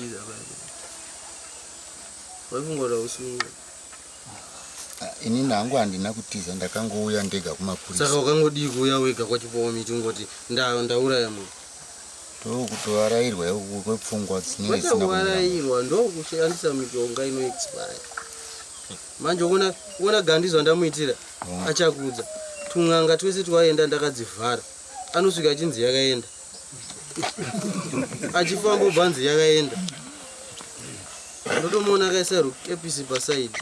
kugandiza baba. Wavungora usungu. Ini nangu handina kutiza ndakangouya ndega kumapurisa. Saka ukangodi kuuya wega kwachipowa mitungoti ndauraya munhu. Ndokutovarairwa kwepfungwa dzinenge dzisina kuvarairwa ndokushandisa mitonga ino expire. Manje uona gandizwa ndamuitira achakudza. Tunganga twese twaenda ndakadzivhara. Anosvika achinzi yakaenda. Achifamba bhanzi yakaenda. Ndotomuona akaisa rukepisi pasaidi.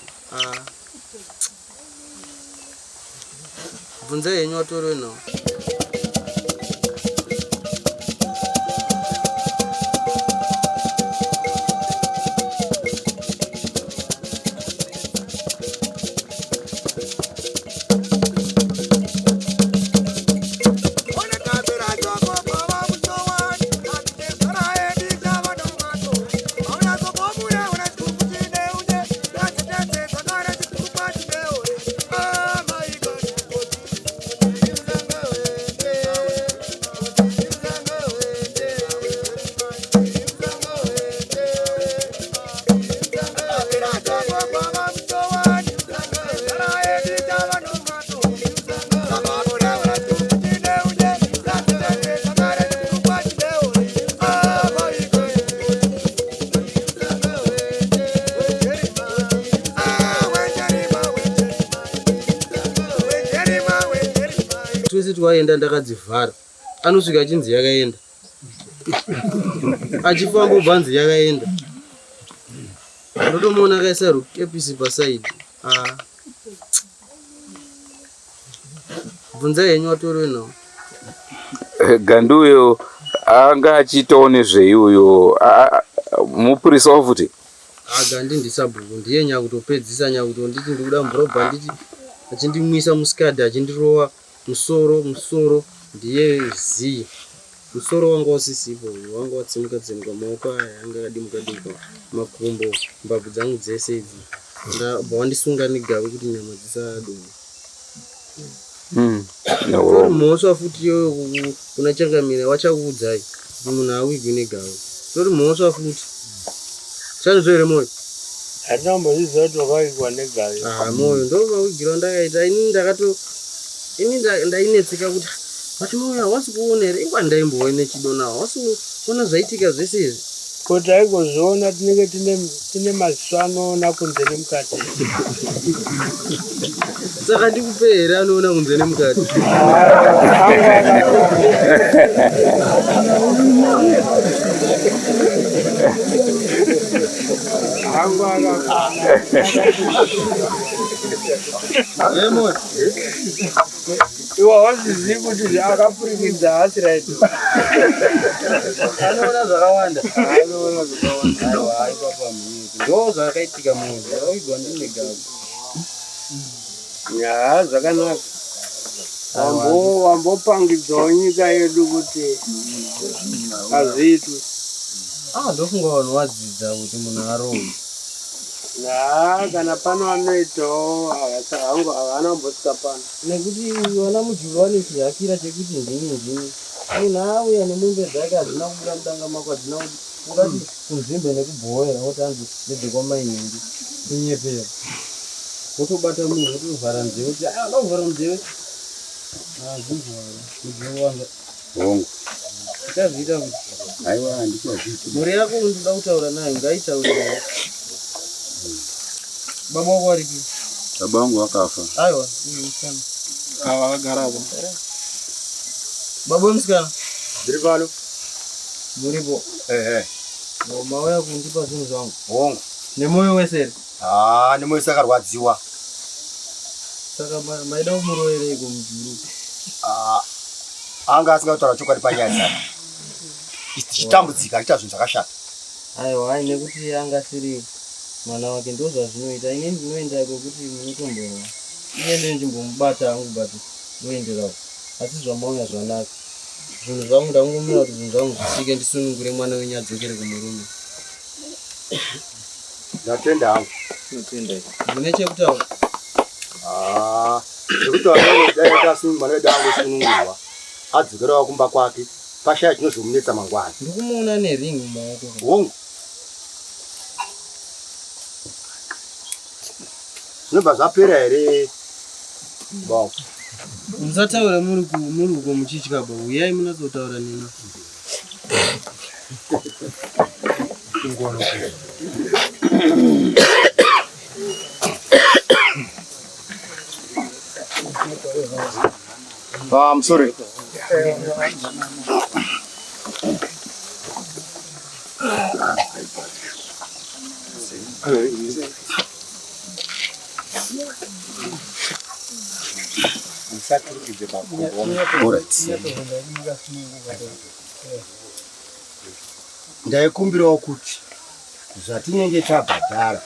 Bvunza yenyu watorwe nawo. Twese twaenda ndakadzivhara. Anosvika achinzi yakaenda. Achifamba bhanzi yakaenda. Ndotomuona akaisa rukepisi pasaidi. Bvunza yenyu watorwe nawo. Ganduyo anga achitawo nezveiuyo mupurisa wafuti. Gandi ndisabhuku ndiye nyakutopedzisa nyakutonditi ndikuda murobha nditi achindimwisa musikadhi achindirowa musoro ndiye zii. Musoro wanga usisipo, wanga watsimuka maoko aya anga akadimuka makumbo, mbabvu dzangu dzese idzi. Ndabva wandisunga negawe kuti nyama dzisadonha. Tori mhosva futi kuna Changamira wachakuudzai munhu awigwi negawe. Tori mhosva futi. Chanzvere moyo. Handambozviziva kuti wakawigwa negawe. Moyo ndomawigira ndakaita ini ndainetseka kuti vachimoya wasi kuona here ingwa ndaimboone chido nawo wasi kuona zvaitika zvese izvi kuti aigozviona tinenge tine maziso anoona kunze nemukati. Saka ndikupe here anoona kunze nemukati. Iwa wazvizivi kuti akapurikidza hasi raiti. Anoona zvakawanda. Ndo zvakaitika munhu awigwa ndinegawe. Zvakanaka. Wambopangidzawo nyika yedu kuti hazviitwi. Ndofunga vanhu wadzidza kuti munhu arohwe. Kana pano anoitawo havana kumbosvika pano. Nekuti vana mujuru vane chihakira chekuti ndini. Munhu auya nemombe dzake hadzina kubuda mudanga mako hadzina kuti kunzimbe nekubhoera kuti anzi ndedzekwamainindi kunyepera. Wotobata munhu wotovhara nzeve kuti akuvhara nzeve. Mujuru wanga. Hongu. Chazviita kuti. Aiwa handikuzviti. Mhuri yako undoda kutaura nayo ngaitaure. Baba wako aripi? Baba wangu wakafa. Aiwa, msikana. Vakagara hapo. Baba msikana. Ndiri pano. Muripo. Mauya kundipa zvinhu zvangu. Hongu. Nemoyo wese. Nemoyo sakarwadziwa. Saka maida kumuroverei kumujuru. Anga asingataura chokwadi panyaya dzake. Chitambudzika achiita zvinhu zvakashata. Aiwa, nekuti anga asiri mwana wake ndozvazvinoita. Ine ndinoenda kwekuti munotombowa. Iye ndinchimbomubata hangu bati ndoenderawo. Asi zvamauya zvanaka. Zvinhu zvangu ndangomira kuti zvinhu zvangu zvisvike ndisunungure mwana wenyu adzokere kumurume. Ndatenda hangu. Notenda. Mune chekutaura. Ndikutaura kuti mwana wedu angosunungurwa. Adzokerawo kumba kwake. Pashaya chinozomunetsa mangwana. Ndikumuona neringi mumaoko. Hongu. Zvinoba zvapera here? Bon. Musataura muri uko muchitya ba. Uyai munazotaura nini? I'm sorry. Ndaikumbirawo kuti zvatinenge tabhadhara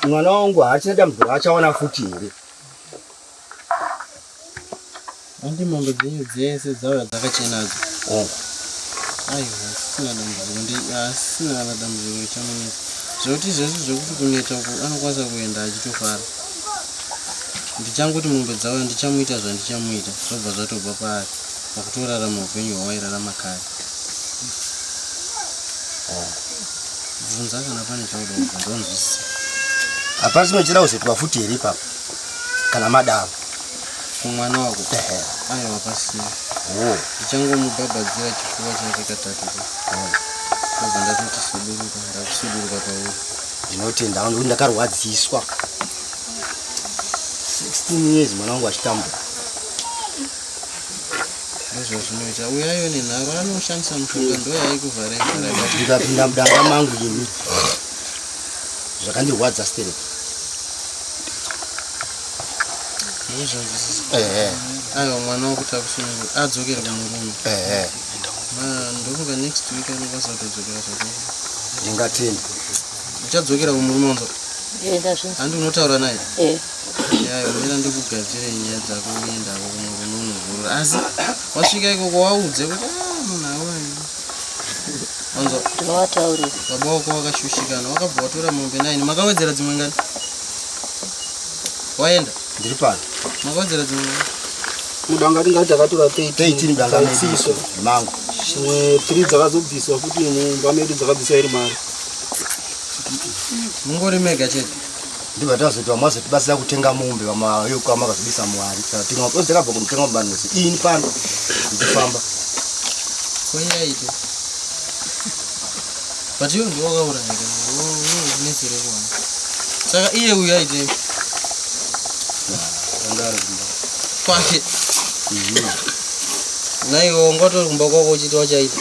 mwana wangu haachina dambudziko achaona futi here. Andi mombe dzenyu dzese dzauya dzakachenadzo. Aiwa, asina dambudziko richamunetsa. Zvekuti zvese zvekuti kuneta uku anokwanisa kuenda achitofara. Ndichangoti mombe dzauya ndichamuita zvandichamuita zvobva zvatobva paari pakutorarama upenyu hwawairarama kare. Bvunza kana pane chauda kubva ndonzwisisa. Hapana chinochida kuzoitwa futi here ipapo kana madavo kumwana wako. Aiwa pasina. Ndichangomubhabhadzira chipfuva chake katatu. Ndobva ndatoti suduruka, ndakusuduruka pauri. Ndinotenda kuti ndakarwadziswa 16 years mwana wangu achitambura. Ndozvo zvinoita. Uyayo nenharo anoshandisa mushonga ndo yaikuvhara ikura. Ndikapinda mudanga mangu ini zvakandirwadza stere. Aiwa mwana wakuti akusunungura adzokere kumurume. Ndokunga next week anokwanisa kutodzokera zvako. Ndingatenda. Uchadzokera kumurume wanzo? Handi unotaura naye? Yayo mira ndikugadzire nyaya dzako uendako kumurume unovhurura. Asi wasvika ikoko waudze kuti munhu awai. Wanzo? Ndinowataurira. Baba wako wakashushikana wakabva watora mombe 9. Makawedzera dzimwe ngani? Waenda? Ndiri pano. Makawedzera dzimwe ngani? Mudanga tingati akatora 13 mudanga madziso mangu. Shimwe 3 dzakazobviswa futi mumba medu dzakabviswa iri mari. Mungori mega chete. Ndibva tazoitwa mwazotibatsira kutenga mombe vamayoka amakazobisa muwari. Tinga dzakabva kutenga mombe vanhu ini pano ndichifamba. Koyaite. But you ndio wakauraya kana unonesere kuwana. Saka iye uyaite. Ndangari kumba. Kwake. Naiwo ngoto kumba kwako uchiti wachaita.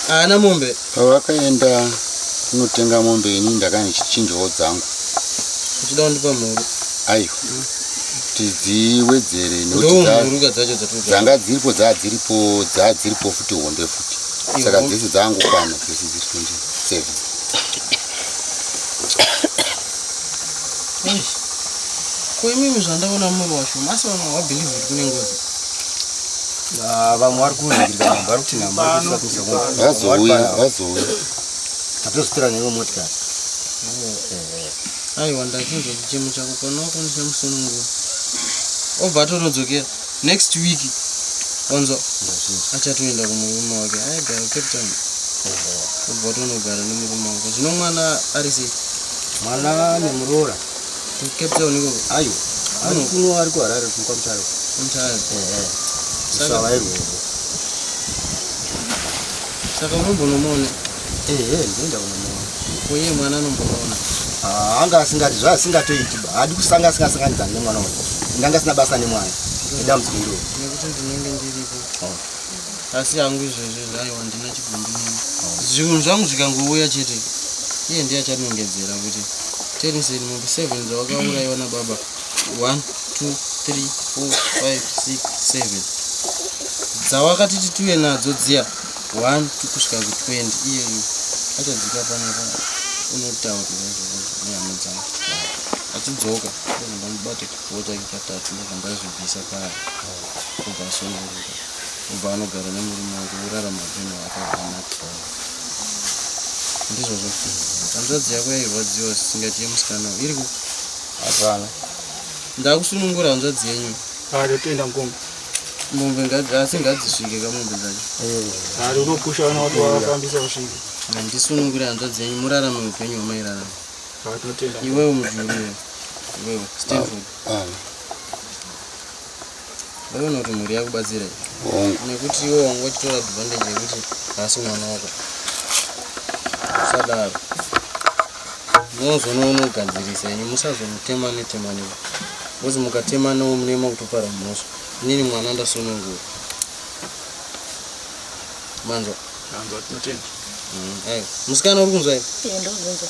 Ana mombe. Pavakaenda kunotenga mombe ini ndakani chichinjowo dzangu. Uchida kundipa mhuru. Aiwa. Tidziwedzere ndokuruka dzacho dzatuka. Dzanga dziripo futi hombe futi. Saka dzese dzangu kwana dzese dziri 27. Koimimi zvandaona muri washoma asi vamwe wabhilive kuti kune ngozi. Vamwe vari kuringirika mambo vari kuti namba vazouya tapozotira newe motikari. Aiwa ndachinzwa chichemo chako kana wakwanisa musunungura. Obva tonodzokera next week. Wanzo achatoenda kumurume wake aigara Cape Town. Obva tonogara nemurume wake. Zvino mwana ari sei? Mwana nemuroora Cape Town iko. aiwa ari kuno ari kuharare kumba mutare saka vairwo. Saka unombonomuona? Ndinoenda kunomuona. Koiye mwana anombomuona? Anga asingati zvasingatoiti ba hadi kusanga asingasanganidzana nemwana wangu. Ndanga sina basa nemwana edambudziko iro nekuti ndinenge ndiripo. Asi hangu izvezvo aiwa ndina chibvundu nemi. Zvinhu zvangu zvikangouya chete iye ndiye achanongedzera kuti teniseni mombe 7 dzawakaurayiwa nababa 1 2 3 4 5 6 7 dzawakatiti tuye nadzo dziya 1 kusvika ku20 iyeyu achadzika panapa unotaurira nyama dzangu achidzoka ndamubata chipfuwo chake katatu ndakandazvibvisa paya kubva asununguka kubva anogara nemurume wake urarama upenyu hwakanaka. Ndizvozvo hanzvadzi yako yairwadziwa zvisingatiye musikana iri ku hapana ndakusunungura hanzvadzi yenyu toenda ngombe mombe asi ngadzisvike kamombe dzacho unopusha vana kuti wakafambisa usvike ndisunungure hanzvadzi yenyu murarame upenyu hwamairarama toenda iwewe mujuru wewe Stanford wewe unoti muri yakubatsira nekuti iwe wangu wachitora advantage yekuti asi mwana wako sadaro unogadzirisa ini musazomutema netemani bozi mukatema newo munema kutopara mhosva inini mwana ndasunungura manzwa musikana uri kunzwa ive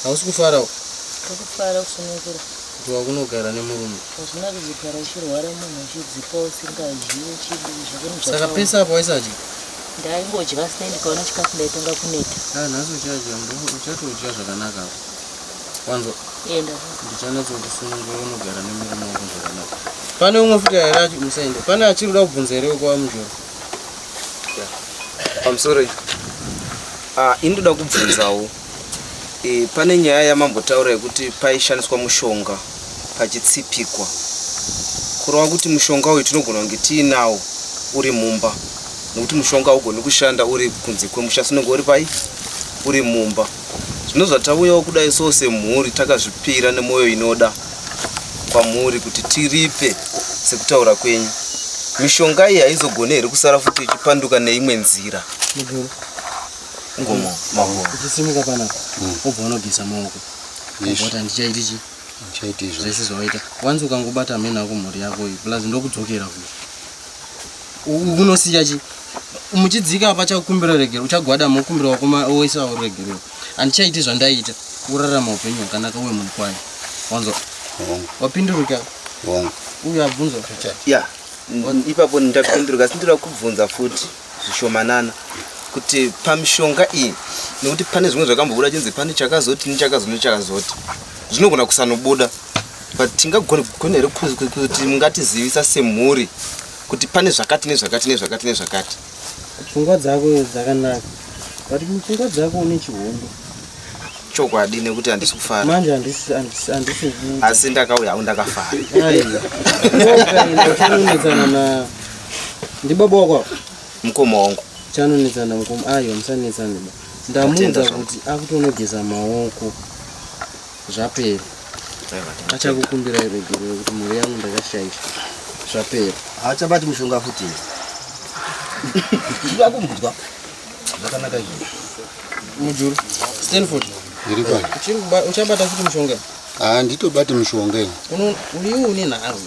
hausi kufarawo kufara kusunungura kuti wakunogara nemurume hazvina kuzigara uchirwara munhu uchidzipa usingazivi chii saka pesa apo waisaji ndaingodya sinai ndikaona chikafu ndaitanga kuneta nhasi uchadya uchatodya zvakanaka apo wanzwa ndichanatsokusunungura unogara nemurume wako zvakanaka pane umwe futi here achi musaende pane achiri kuda kubvunza here kwa mujoro pamusoro indoda kubvunzawo pane nyaya yamambotaura yekuti paishandiswa mushonga pachitsipikwa kureva kuti mushonga uyu tinogona kunge tiinawo uri mumba nekuti mushonga haugoni kushanda uri kunze kwemusha sinenge uri pai uri mumba zvinozva tauyawo kudai so semhuri takazvipira nemwoyo inoda kwamuri kuti tiripe sekutaura kwenyu mishonga iyi haizogone here kusara futi ichipanduka neimwe nzira ngomo mambo uchisimuka panapa ubva unogeza maoko ubva ndichaiti zvese zvawaita wanzi ukangobata mheni ako mhuri yako iyi plus ndokudzokera unosiya chi muchidzika apa chakukumbira regero uchagwada mukumbira wako oisawo regero handichaiti zvandaita urarama upenyu hwakanaka uye munhu kwayo wanzwa wapinduruka uyu abvunzwa ipapo ndapinduruka sindira kubvunza futi zvishomanana kuti pamishonga iyi nekuti pane zvimwe zvakambobuda chinzi pane chakazoti nechakazoti zvinogona kusanobuda but tingagona here kuti mungatizivisa semhuri kuti pane zvakati nezvakati nezvakati nezvakati pfungwa dzako dzakanaka but mupfungwa dzako une chihombo chokwadi nekuti handisi kufara manje handisi asi ndakauya ndakafara chanonetsana na ndibaba wako mukoma wangu chanonetsana mukoma aiwa musanetsana ndamuudza kuti akutonogeza maoko zvapera achakukumbira regero kuti mhuri yangu ndakashaisha zvapera haachabati mushonga futi zvakumbudzwa zvakanaka izvo mujuru Stanford uchabata futi mushonga handitobati mushonga uliwo une nharo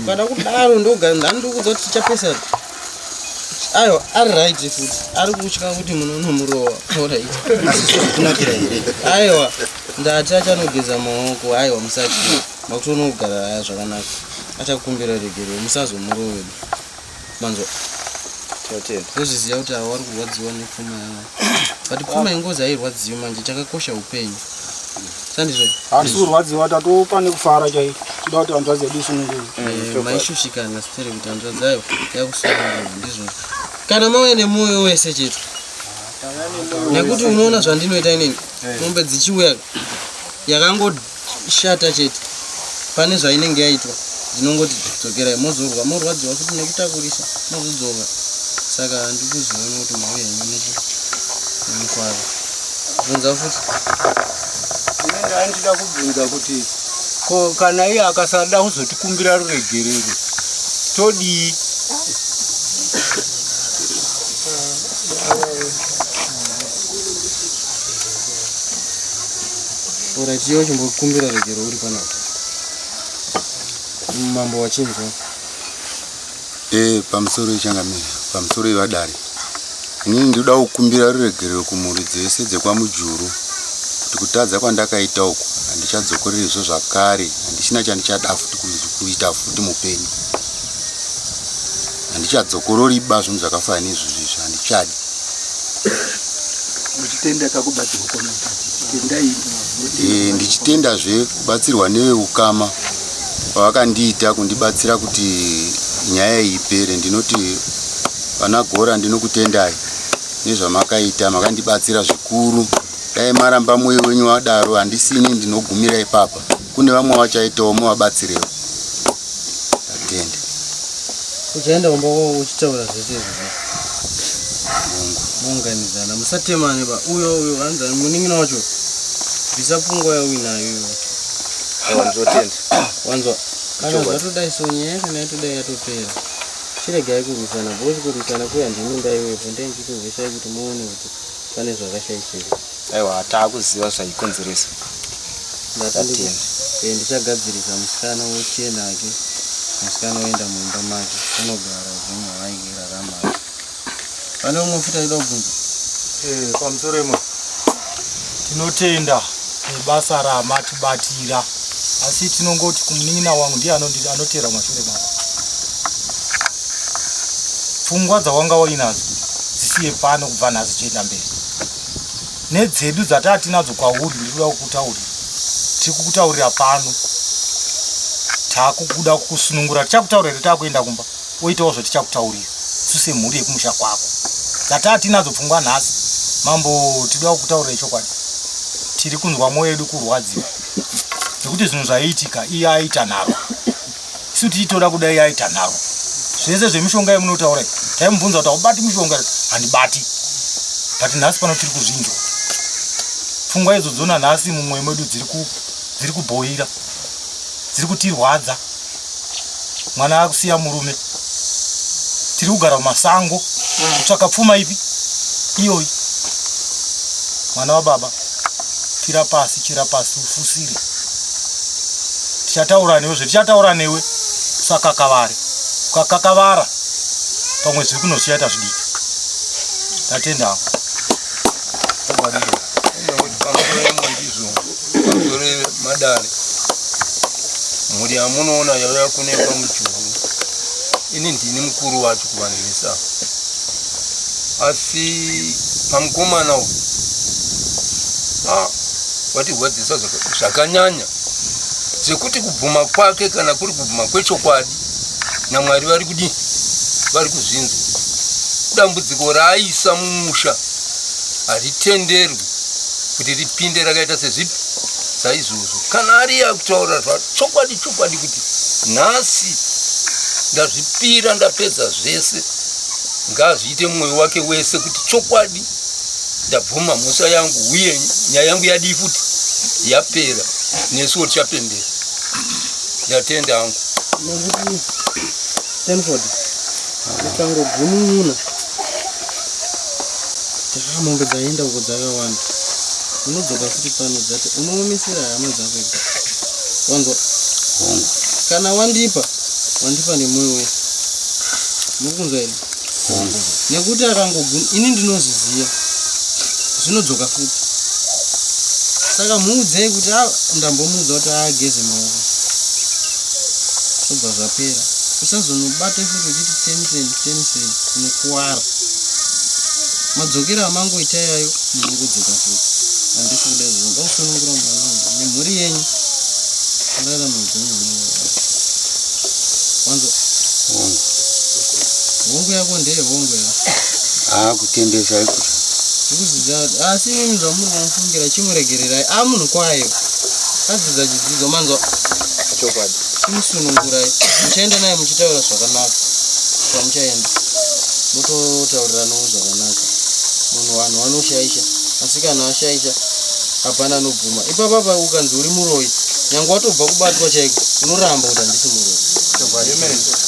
kana kudaro ndandikuudza kuti tichapesa aiwa ari right futi ari kutya kuti munhu unomurowa kunakira here aiwa ndati achanogeza maoko aiwa musati makuti unogara aya zvakanaka achakukumbira regero musazomurowedu manzwa zozviziva kuti ava vari kurwadziwa nepfuma yavo but pfuma yengozi hairwadziwi manje chakakosha upenyu sandizvo hasi kurwadziwa tatopa nekufara chai tida kuti hanzvadzi yedu isunungure maishushikana sitere kuti hanzvadzi ayo yakusunungura ndizvo kana mauya nemwoyo wese chete nekuti unoona zvandinoita inini mombe dzichiuya yakangoshata chete pane zvainenge yaitwa ndinongoti dzokerai mozorwa morwadziwa futi nekutakurisa mozodzoka saka handikuziona kuti mauya nechi nemufaro bvunza futi inenge andida kubvunza kuti kana iye akasada kuzotikumbira ruregerero todii orit iwe chimbokumbira regero uri panapa mambo wachinzwa pamusoro ichangamira pamusoro ivadare inini ndinoda kukumbira ruregerero kumhuri dzese dzekwamujuru kuti kutadza kwandakaita uku handichadzokorerizvo zvakare handichina chandichada futi kuita futi mupenyu handichadzokororiba zvinhu zvakafanana izvozvizvi handichadi muchitenda kakubatsirwa kwamai ndichitendazve kubatsirwa neveukama pavakandiita kundibatsira kuti nyaya iyi ipere ndinoti pana gora ndinokutendai nezvamakaita makandibatsira zvikuru dai maramba mwoyo wenyu wadaro handisini ndinogumira ipapa kune vamwe vachaitawo muvabatsirewo atende uchaenda kumba kwavo uchitaura zvese izvozvo muunganidzana musatemane ba uyo hanza muningina wacho bvisa pfungwa yauinayo ndotenda. Wanzwa. Kana zvatoda sonye kana yatoda yatopera. Chiregai kurwisana, bosi kurwisana kuya ndimi ndaiwepo ndengikuhwesai kuti muone kuti pane zvakashaishika. Aiwa taakuziva zvaikonzeresa. Ndatenda. Ndichagadzirisa musikana wochenake. Musikana oenda mumba make. Unogara zvimwe vaigirarama. Pane umwe futa ida kubvunza. Pamusoro imo. Tinotenda basa ramatibatira. Asi tinongoti kumunin'ina wangu ndiye anotera mashure mako. Pfungwa dzawanga wainadzo dzisiye pano kubva nhasi chienda mberi. Nedzedu dzatati nadzo kwauri ndikuda kukutaurira. Tiri kukutaurira pano. Takukuda kusunungura tichakutaurira takuenda kumba. Oitawo zvotichakutaurira. Suse mhuri yekumusha kwako. Dzatati nadzo pfungwa nhasi. Mambo tinoda kukutaurira chokwadi. Tiri kunzwa mwoyo wedu kurwadziwa. Nekuti zvinhu zvaiitika iye aita nharo. Isu tichitoda kuda iye aita nharo. Zvese zvemishonga yemunotaura taimubvunza kuti aubati mishonga handibati. But nhasi pano tiri kuzvinzwa. Pfungwa idzo nhasi mumwoyo medu dziri kubhoira. Dziri kutirwadza. Mwana akusiya murume. Tiri kugara mumasango kutsvaka pfuma ipi iyoyi. Mwana wababa chira pasi ufusire. Tichataura newe zvetichataura newe sakakavare. Ukakakavara pamwe zviri kunosiyaita zvidiki. Tatenda. Pamusoro madare. Muri amunoona yauya kunekwa muchuru. Ini ndini mukuru wacho kuvanhisa. Asi pamukomana uyu watirwadzisa zvakanyanya zvekuti kubvuma kwake kana kuri kubvuma kwechokwadi naMwari vari kudini vari kuzvinzwa. Dambudziko raaisa mumusha haritenderwi kuti ripinde rakaita sezvipi saizvozvo. Kana ari yakutaura chokwadi kuti nhasi ndazvipira ndapedza zvese ngazviite mwoyo wake wese kuti chokwadi ndabvuma mhosva yangu uye nyaya yangu yadii futi yapera nesuwo tichapembera. Ndatenda hangu. Nokuti Stanford ukangogumuna takamombe dzaenda uko dzakawanda unodzoka futi pano dzati unoomesera hama dzako. Wanzwa? Kana wandipa nemwoyo wese. Mukunzwa ere? Nekuti akangoguma ini ndinozviziva zvinodzoka futi. Saka muudzei kuti ndambomuudza kuti ageze maoko. Zobva zvapera. Usazonobate futi uchiti tension unokuwara. Madzokera amangoita iyayo munongodzoka futi. Handisi kuda izvozvo. Ndakusunungura mwana wangu nemhuri yenyu. Kurarama upenyu hunouraya. Wanzwa? Hongu yako ndeye hongu yako. Kutendesa ikuti. Asi mimi zvamuri mufungira chimuregererai munhu kwayo. Adzidza chidzidzo manzwa Chokwadi. chimusunungurai. Muchaenda naye muchitaura zvakanaka. Pamuchaenda mutotauriranawo zvakanaka. Vanhu vanoshaisha. Asi kana washaisha hapana anobvuma. Ipapa ukanzi uri muroyi nyangwe watobva kubatwa chaiko unoramba kuti handisi muroyi.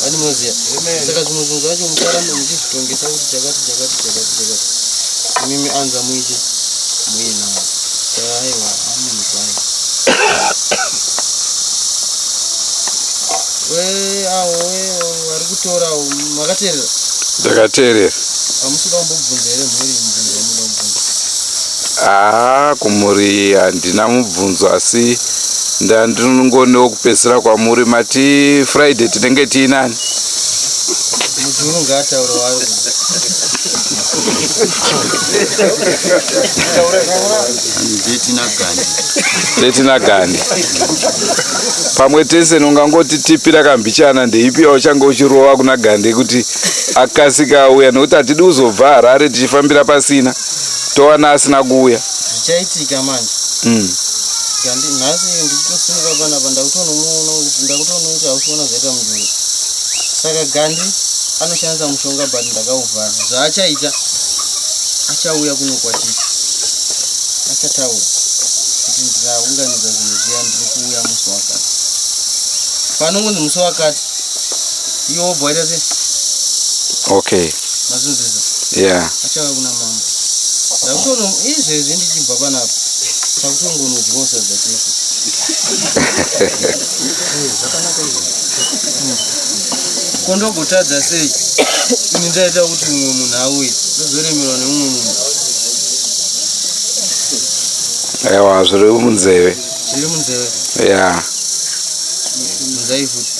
Vani munoziya. Saka zvimwe zvacho mucharambe muchizvitongesa kuti chakati. Mimi anza muiche muinawo. Aiwa amunhu kwayo. Vari kutora makateerera. Ndakateerera. Hamusida kumbobvunza here mhuri mubvunzo wamuda kubvunza? Kumuri handina mubvunzo asi ndandinongonewo kupedzisira kwamuri mati Friday tinenge tiinani. Mudzuru ngaataure wayo. Detina gandi. Pamwe tese nongangoti tipi rakambichana ndeipi uchange uchirova kuna gandi kuti akasika auya nokuti hatidi kuzobva Harare tichifambira pasina towana asina kuuya. Zvichaitika manje. Gandi nhasi ndichitosimuka panapa ndakutonomuona kuti hausiona zvaita muzvuru. Saka Gandi anoshandisa mushonga but ndakauvhara. Zvaachaita achauya kunokwatisa. Achataura kuti ndaunganidza zvinhu zviya ndiri kuuya musi wakati panongonzi musi wakati iwe wobva waita sei okay mazvinzisa yeah achava kuna mambo ndakutono izvezvi ndichibva panapa takutongonodyawo sadza tese kondogotadza sei ini ndaita kuti mumwe munhu auye ndozoremerwa nemumwe munhu aiwa zviri munzeve yeah nzai futi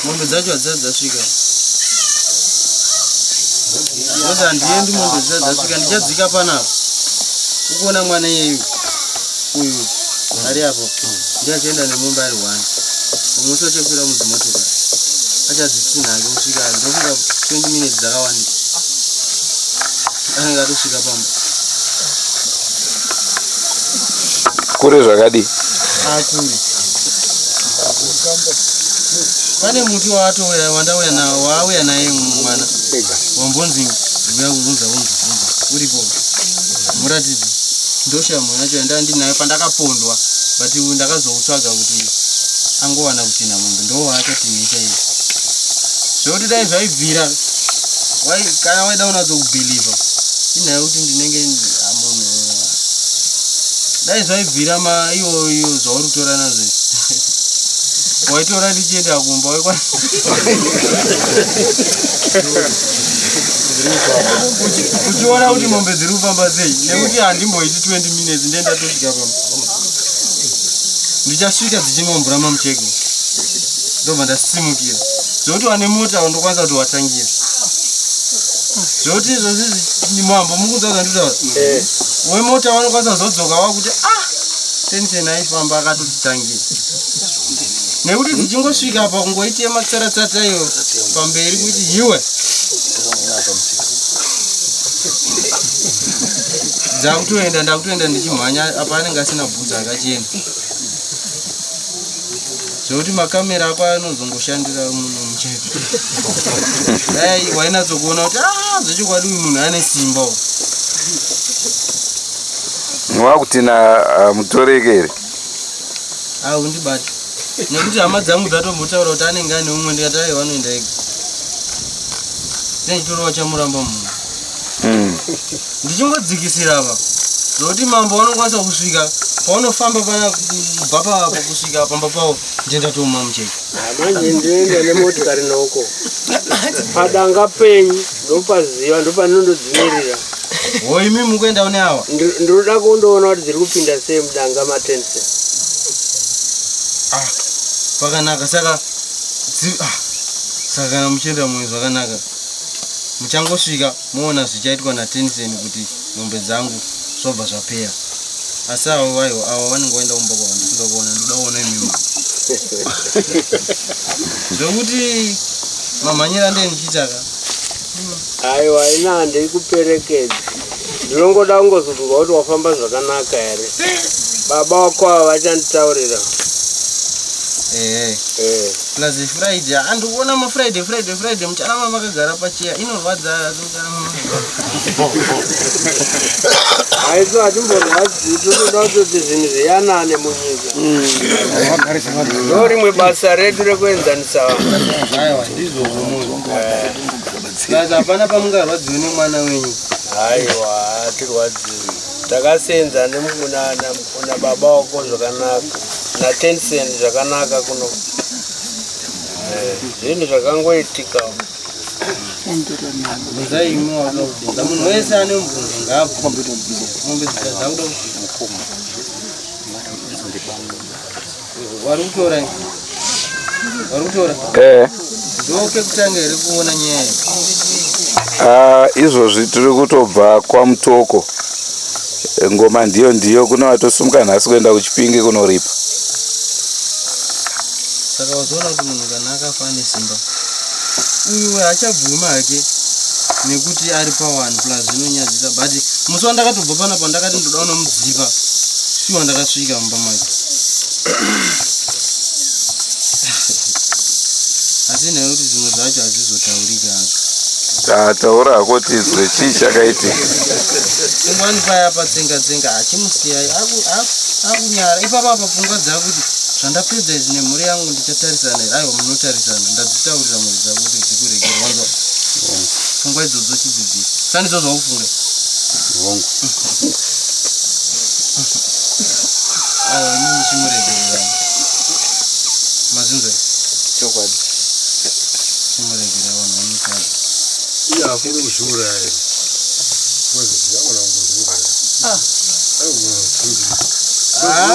mombe dzacho hadzisati dzasvika zvozi handiendi mombe dzisati dzasvika ndichadzika panapa ukuona mwana iyeyu uyu ari apo ndiachienda nemombe ari 1 umwe tochekwira mudzimotokari achadzitsinhake kusvika ndosvika 20 minutes dzakawandika anenge atosvika pamba kure zvakadi akure pane muti wandauya nawo waauya naye mwana wambonzi uya kuvunza uripo muratidzi ndoshamwe yacho yanda ndinayo pandakapondwa but ndakazoutsvaga kuti angowana kutinha mombe ndo waakatinhisa iye zvokuti dai zvaibvira kana waida unadzokubhilivha tinhayo kuti ndinenge munhu dai zvaibvira iyo zvauri kutora nazvo waitora ndichienda kumba uchiona kuti mombe dziri kufamba sei nekuti handimboiti 20 minutes ndenda tosvika pamba ndichasvika dzichimwa mvura mamucheko ndobva ndasimukira zvokuti wane mota undokwanisa kuti watangira zvokuti izvozvi mambo mukunzauza nditaura wemota wanokwanisa kuzodzoka wakuti tension aifamba akatotitangira nekuti dzichingosvika apa kungoitema tsaratsata iyo pamberi kuti iwe ndakutoenda ndichimhanya apa anenge asina bvudzi akachienda zvokuti makamera ako anozongoshandira munhu mucheto dai wainatsokuona kuti zvechokwadi uyu munhu ane simba wakutina mutorekere undibata nekuti hama dzangu dzatombotaura kuti anenge ane umwe ndikati aiwa anoenda ega tenchitorowa chamuramba munhu ndichingodzikisira apa zvokuti mambo vanokwanisa kusvika paunofamba kubva kusvika pamba pavo ndienda tomuma mucheka manje ndienda nemotikari noko padanga penyu ndopaziva ndopanondodzimirira imi mukuenda une awa ndinoda kundoona kuti dziri kupinda sei mudanga matense pakanaka saka kana muchienda mumwe zvakanaka muchangosvika moona zvichaitwa natension kuti mombe dzangu zvobva zvapera asi avo vanenge vaenda kumba kwavo ndisida kuona ndoda kuona imimi zvokuti mamhanyira ndee ndichitaka aiwa ina handei kuperekedza ndinongoda kungozobvunzwa kuti wafamba zvakanaka here baba wako ava vachanditaurira plus friday andikuona mafriday muchana makagara pacheya inorwadza aiso hatimborwadzi totoda kutoti zvinhu zviyanane munyika ndo rimwe basa redu rekuenzanisa aiwa ndizvozvo munhu plus hapana pamungarwadziwe nemwana wenyu aiwa hatirwadziwi takasenza kuna baba wako zvakanaka natension zvakanaka kuno zvinhu zvakangoitika bvunzaimwawakaudza munhu wese ane mubvunzo ngabvu mombe dzauda wari kutora ndokekutanga here kuona nyaya izvozvi tiri kutobva kwamutoko ngoma ndiyo kuna watosumuka nhasi kuenda kuchipinge kunoripa saka wazoona kuti munhu kana akafa ane simba uyu haachabvumi hake nekuti ari pa1 plus zvinonyadzisa but musi wandakatobva panapa ndakati ndoda unomudziva shuwa ndakasvika mumba make asi nayo kuti zvimwe zvacho hazvizotaurika hazvo taura kuti chii chakaitika. Pfungwani paya patsenga achimusiya akunyara ipapa pfungwa dzava kuti zvandapedza izvi nemhuri yangu ndichatarisana here. Aiwa, munotarisana, ndadzitaurira mhuri dzavo kuti dzikuregera. Wanzwa pfungwa idzodzo chidzidzisa sandidzo zvaufunga inini chimuregererani mazinzwe chokwadi chimuregera vanhu vamukadzi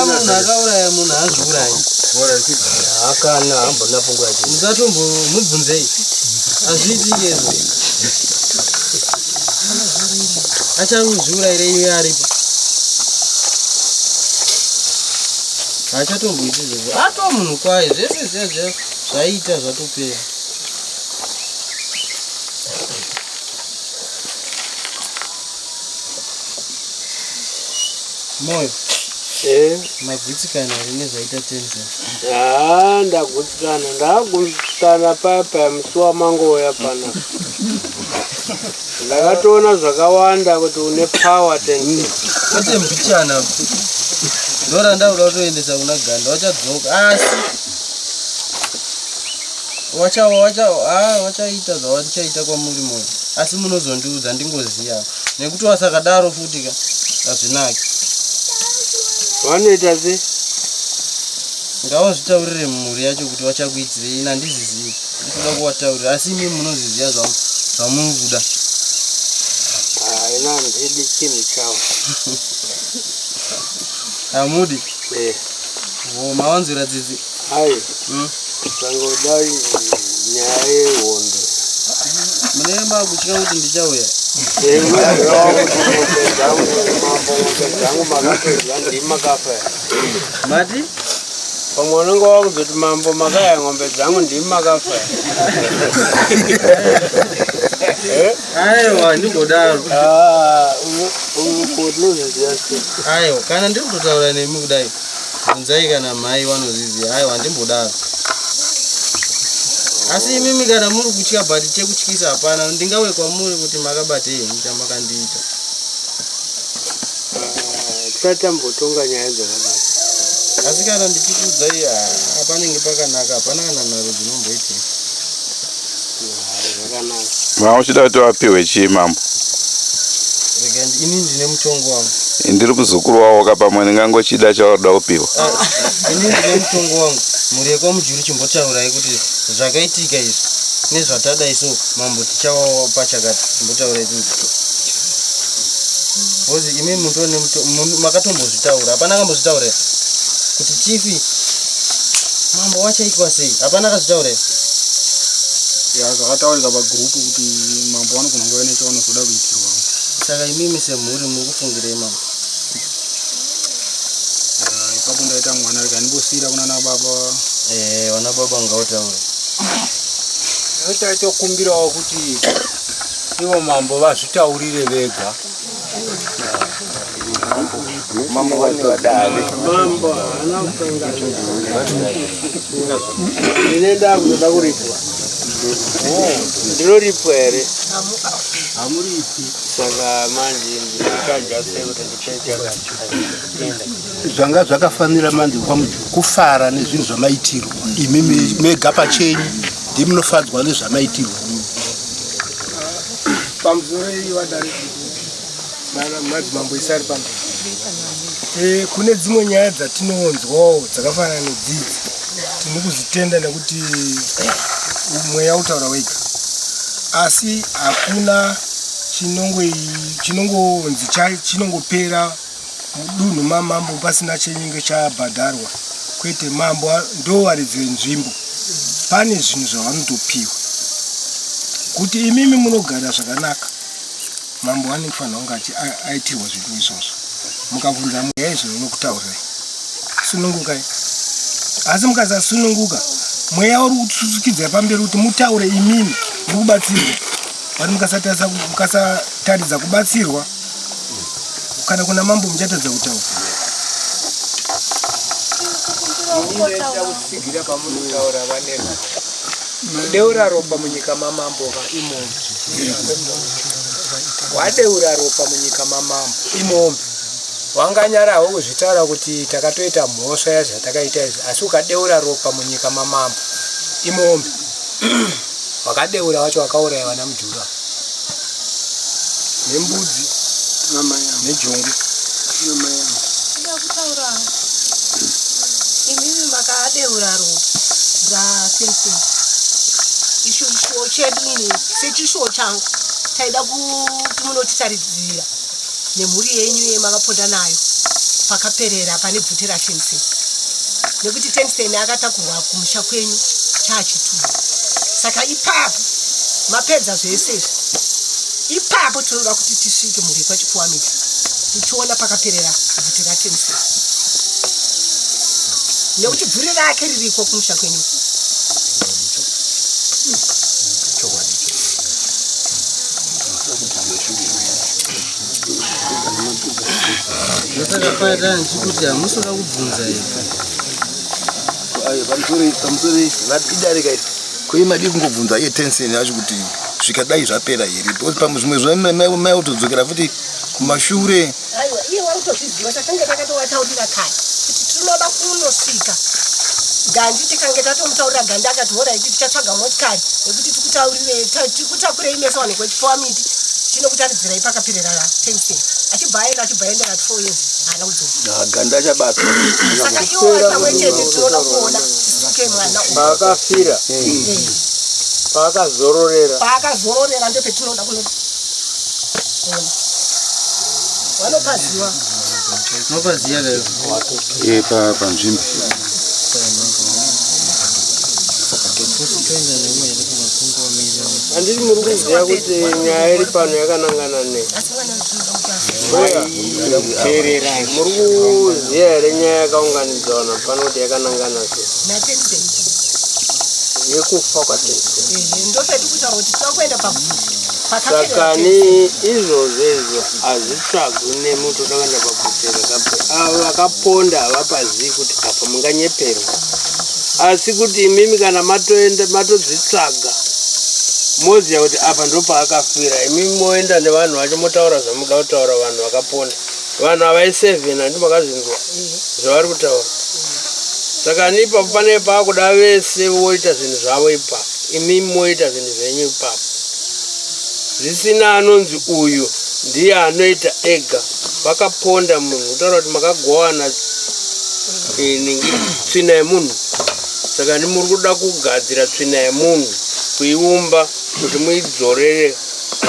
munhu akauraya munhu hazviurayi akana hambona pfungwa yacho musatombomubvunzei hazviitike izvo achamuzviurayire iye aripo hachatomboiti izvozvo ato munhu kwaye zvese zviya zvaita zvatopera moyo magutsikana rine zvaita tenzi ndagutsikana papa musi wamangoya pana ndakatoona zvakawanda kuti une power tenzi kwete mbichana ndora ndauda kutoendesa kuna ganda wachadzoka asi wachaita zvawatichaita kwamuri moyo asi munozondiudza ndingoziya nekuti wasakadaro futi hazvinaki vanoita se ngawazvitaurire mhuri yacho kuti vachakuitirei. Ina handizizivi, ndikuda kuvataurira asi imi munozviziva zvamunoda. ina handidi chinhu chavo hamudi mawanzira dzidzi ai sangoda nyaya yehondo mune makutya kuti ndichauya mati pamwe unenge wakuzoti mambo makaya ng'ombe dzangu ndimi makafa aiwa ndingodaro unozviziva aiwa kana ndiri kutotaura nemi kudai bvunzai kana mhai vanozviziva. Aiwa ndimbodaro asi imimi kana muri kutya bhati chekutyisa hapana. Ndingauye kwamuri kuti makabatei muchamakandiita tatambotonga nyaya dzakadai asi kana ndichikuudzai hapanenge pakanaka. Hapana kana nharo dzinomboitika zvakanaka. Uchida kuti wapiwe chii mambo? Rega ini ndine mutongo wangu. Ndiri kuzukuru wako pamwe ndingangochida chaurida kupiwa. Ini ndine mutongo wangu. Mhuri yekwamujuru chimbotaurai kuti zvakaitika izvi nezvatadai so mambo tichawawo pachakati chimbotaurai tinzito bozi imi makatombozvitaura. Hapana akambozvitaura kuti chifi mambo wachaitwa sei. Hapana akazvitaura zvakataurika pagrupu kuti mambo vanogona nguva nechaanozoda kuitirwa. Saka imimi semhuri muri kufungirei mambo? Ipapo ndaita mwana rega ndimbosiyira kunana baba. Wana baba ngautaure. Taitokumbirawo kuti ivo mambo vazvitaurire vega. Mambo wadali. Mambo haana kupenga ndinenda kuzoda kuripwa ndinoripo here Hamuripi. saka manje ndikadya sei kuti ndichechakati zvanga zvakafanira manje kufara nezvinhu zvamaitirwa. Imi mega pachenyu ndimunofadzwa nezvamaitirwa. Pamusoro wadari madzimambo isari pano. Kune dzimwe nyaya dzatinoonzwawo dzakafanana nedzidzi tiri kuzitenda nekuti mweya utaura wega, asi hakuna chinongonzi chinongopera mudunhu mamambo pasina chinenge chabhadharwa. Kwete, mambo ndowaridzi wenzvimbo, pane zvinhu zvavanotopiwa kuti imimi munogara zvakanaka. Mambo anofanira kunge aitirwa zvinhu izvozvo. Mukabvunza mweya izvo unokutaurirai sunungukai, asi mukasasununguka mweya uri kutsutsukidzai pamberi kuti mutaure imimi muri kubatsirwa. Vari mukasataridza kubatsirwa kana kuna mambo muchatadza kutaura. Deura ropa munyika mamambo va imombe. Wadeura ropa munyika mamambo imombe. Wanganyarawo kuzvitaura kuti takatoita mhosva yazvatakaita izvi asi ukadeura ropa munyika mamambo imombe. Wakadeura wacho wakauraya vana mujura nembudzi nejongwe. Ndakutaura imimi makadeura ropa ratense ishuo chedu ini sechishuo changu taida kuti munotitaridzira nemhuri yenyu yemakaponda nayo pakaperera pane bvute ratense nekuti tense akatakurwa kumusha kwenyu chachituru. Saka ipapo mapedza zvese ipapo tinoda kuti tisvike mhuri kwachipfuwa miti tichiona pakaperera bvute ratense nekuti bvuri rake ririko kumusha kwenyu. Ndakakaira ndichikuti hamusoda kubvunza here. Pamusoro vatidarika kuri madi kungobvunza iye Tencent yacho kuti zvikadai zvapera here because pamuzvimwe zvamai kutodzokera futi kumashure. Aiwa iye warutozviziva takange takatowataurira kare kuti tinoda kunosvika gandi tikange tatomutaurira gandi akati hora iti tichatsvaga motikari yekuti tikutakurei meso vanhu kwechipfuwa miti tinokutaridzirai pakaperera Tencent achibva aenda 4 years haana kudzoka Ganda chabasa. saka iwo pamwe chete tinoda kuona tisuke mwana paakafira paakazororera ndopetinoda kuona wanopaziva Nopaziya kayo. Panzvimbo. handiti muri kuziva kuti nyaya iri pano yakanangana nei? Muri kuziva here nyaya yakaunganidzwa na pano kuti yakanangana sei? Yekufa kwaTencent. ndopeti kutaura kuti tinoda kuenda pabvute Saka ni izvozvo hazvitsvagwi nemuti utakaenda pabvute avo vakaponda havapazivi kuti apa munganyeperwa, asi kuti imimi kana matodzitsvaga moziva kuti apa ndopaakafira. Imimi moenda nevanhu vacho motaura zvamuda kutaura vanhu vakaponda. Vanhu avai 7 handi makazvinzwa zvavari kutaura. Saka nipapo pane paakuda vese voita zvinhu zvavo ipapo, imimi moita zvinhu zvenyu ipapo. Zvisina anonzi uyu ndiye anoita ega. Vakaponda munhu utaura kuti makagowana tsvina yemunhu. Saka ndimuri kuda kugadzira tsvina yemunhu kuiumba kuti muidzorere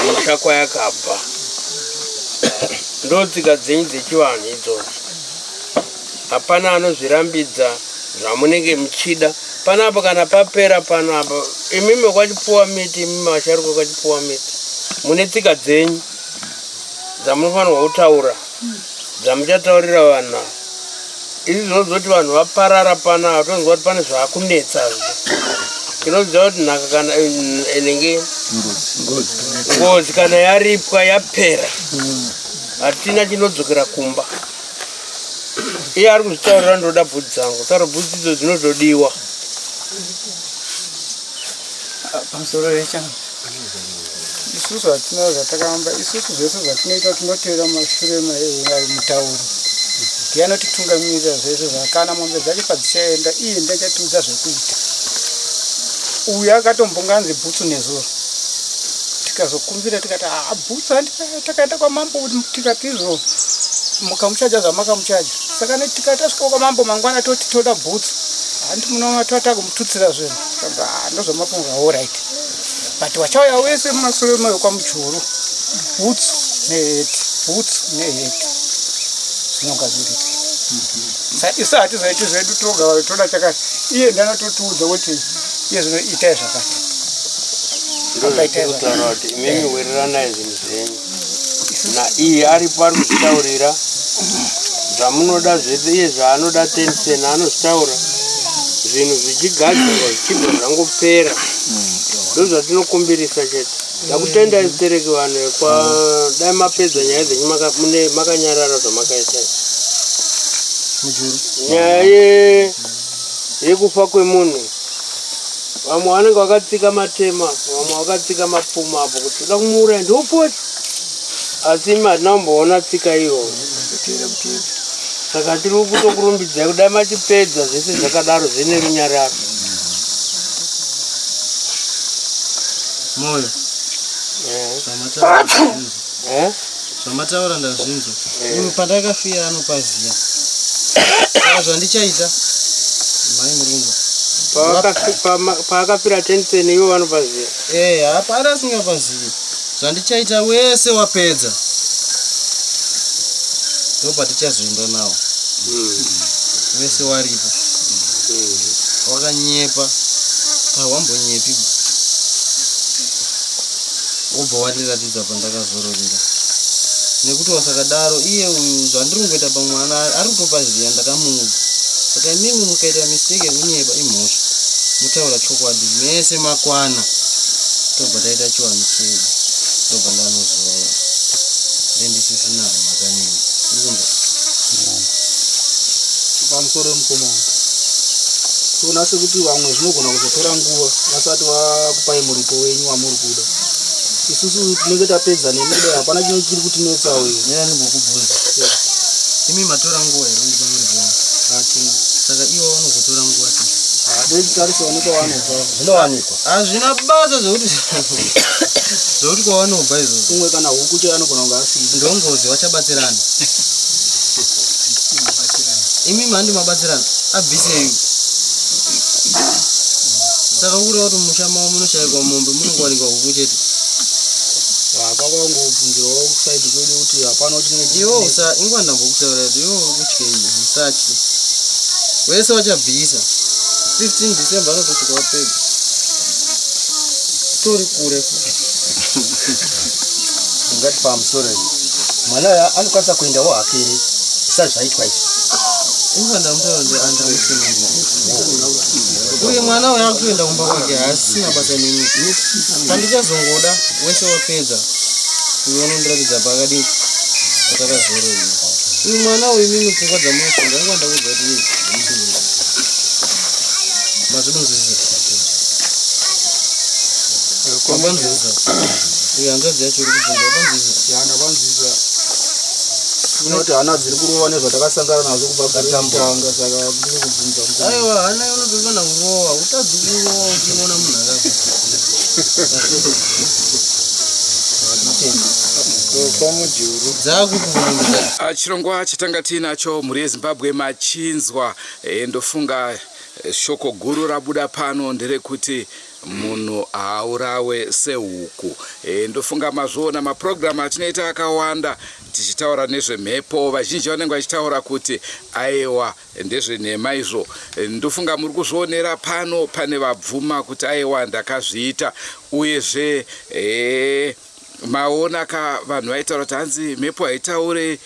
musha kwayakabva. Ndotsika dzenyu dzechivanhu idzodzo. Hapana anozvirambidza zvamunenge muchida. Panapa kana papera panapa imimi kwachipfuwa miti, imimi vasharuka kwachipfuwa miti, mune tsika dzenyu dzamunofanirwa kutaura, dzamuchataurira vanhu. Izvi zvinozoti vanhu vaparara panapa tonzwa kuti pane zvaakunetsazve. Tinoziva kuti nhaka kana inenge ngozi kana yaripwa yapera hatina chinodzokera kumba. Iye ari kuzvitaurira ndoda bvudzi dzangu, taura bvudzi idzo dzinotodiwa. Pamusoro rechangu isusu hatina zvatakamba, isusu zvese zvatinoita tinotevera mashure mutauro ndiye anotitungamirira zvese zvakana mombe dzacho padzichaenda iye ndachatiudza zvekuita. Uyu akatombonganzi bhutsu nezuro tikazokumbira tikati bhutsu takaenda kwamambo tikati izvo mukamuchaja zvamakamuchaja. Saka tikati tasvika kwamambo mangwana toti toda bhutsu handi munoona tatagumututsira zvinhu ndozvamapunga allright, but wachauya wese mumashure mayo kwamujuru bhutsu neheti zvinonga zviriti. Saka isu hatizoiti zvedu toga toda chakati, iye ndanototiudza kuti iye zvino itai zvakati. Ndozvekutaura kuti imimi wirirana zvinhu zvenyu naiye aripo ari kuzvitaurira zvamunoda zvese. Iye zvaanoda Tencent anozvitaura zvinhu zvichigadzirwa zvichibva zvangopera. Ndozvatinokumbirisa chete. Ndakutendai zitereki vanhu dai mapedza nyaya dzenyu makanyarara zvamakaita. Nyaya yekufa kwemunhu vamwe vanenge vakatsika matema, vamwe vakatsika mapfuma apo kuti uda kumuuraya ndopoti, asi imi hatina kumboona tsika iyoyo. Saka tiri kutokurumbidzai kudai machipedza zvese zvakadaro zvine runyararo. Moyo zvamataura ndazvinzwa. Imi pandakafira anopaziya. Saka zvandichaita mai murungu paakafira Tencent ivo vanopaziya. Hapana asingapaziyi. Zvandichaita wese wapedza ndopatichazoenda nawo. Wese waripo wakanyepa wambonyepi wobva wandiratidza pandakazororera, nekuti wasakadaro iye uyu zvandiri kungoita pamwana ari kutopaziya ndakamuudza. Saka imimi mukaita mistake yekunyepa imhosva, mutaura chokwadi mese makwana tobva taita chiwanu chedu, ndobva ndanozorora ndendisisina mhaka nini. Pamusoro wemukoma toona sekuti vamwe zvinogona kuzotora nguva vasati vakupai muripo wenyu wamuri kuda. Isusu tinenge tapedza nemi kudai hapana chinhu chiri kutinetsawo. Ndinokubvunza imi matora nguva here ndipa muripo wangu? Hatina. Saka ivo vanozotora nguva sei? Dei tarisaonekwa vanobva. Zvinowanikwa hazvina basa zvokuti kwavanobva izvozvo. Umwe kana huku chaiye anogona kunge asina. Ndongozi vachabatsirana. Imi mandi mabatsirana abvisei. Saka kureva kuti musha mavo munoshayikwa mombe munongwanikwa huku chete. Kwakangobvunzirawo kusaidi kwedu kuti hapana chinenge. Iwo ingwa ndambokutaura kuti iwo kutyei musatye. Wese wachabvisa 15 December anotosvika wapedza. Tori kure. Ungati pamusoro mwana anokwanisa kuendawo hakeri zvisati zvaitwa izvi. Ingwa ndamutaura kuti andamusunga. Uye mwana uyu akutoenda kumba kwake haasina basa nemi. Pandichazongoda wese wapedza unondiratidza pakadini patakazororera. Uyu mwana uyu mimi pfungwa dzamunofunga ingwa ndakudza kuti ndamusunga. Mazvinonzwisisa. Kwabanzisa. Uyu hanzvadzi yacho uri kubvunza wabanzisa. Ndabanzisa. Kuti hana dziri kurova nezvatakasangana nazvo kubva kutanga, saka ndiri kubvunza. Aiwa hana inotofana kurova, utadzi kurova uchiona munhu akafa. Chirongwa chatanga tinacho mhuri yeZimbabwe machinzwa ndofunga shoko guru rabuda pano nderekuti munhu haurawe sehuku. Ndofunga mazvona maprogramu atinoita akawanda tichitaura nezvemhepo, vazhinji vanenge vachitaura kuti aiwa ndezvenhema izvo. Ndofunga muri kuzvionera pano pane vabvuma kuti aiwa ndakazviita, uyezve maona ka vanhu vaitaura kuti hanzi mhepo haitaure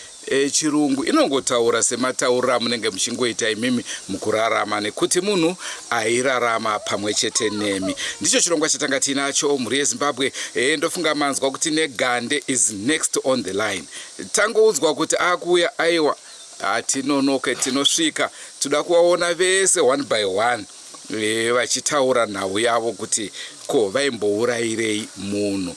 chirungu, inongotaura sematauriro amunenge muchingoita imimi mukurarama, nekuti munhu airarama pamwe chete nemi. Ndicho chirongwa chatanga tinacho mhuri yeZimbabwe. Ndofunga manzwa kuti Negande is next on the line. Tangoudzwa kuti akuuya aiwa atinonoke tinosvika toda kuvaona vese one by one vachitaura nhau yavo kuti ko vaimbourayirei munhu.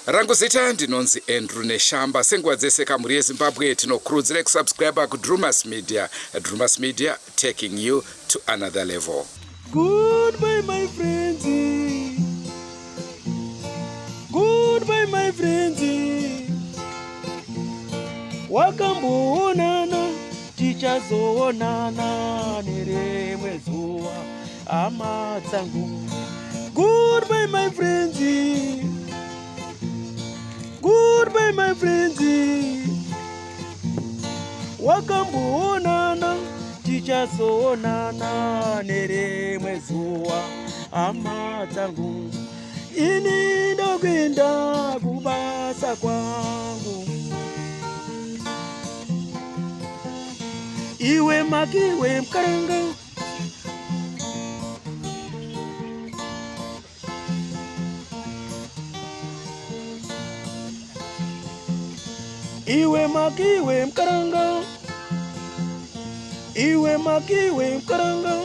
Rangu zita ndinonzi Andrew Neshamba. Senguva dzese kamhuri yeZimbabwe tinokurudzira kusubscribe kuDrewmas Media. Drewmas Media taking you to another level. Goodbye my friends. Goodbye my friends. Wakamboonana tichazoonana nerimwe zuva hama dzangu. Goodbye my friends. Goodbye my friends. Wakamboonana tichazoonana nerimwe zuva hama dzangu. Ini ndokuenda kubasa kwangu. Iwe makiwe mkaranga. Iwe makiwe mkaranga. Iwe makiwe mkaranga.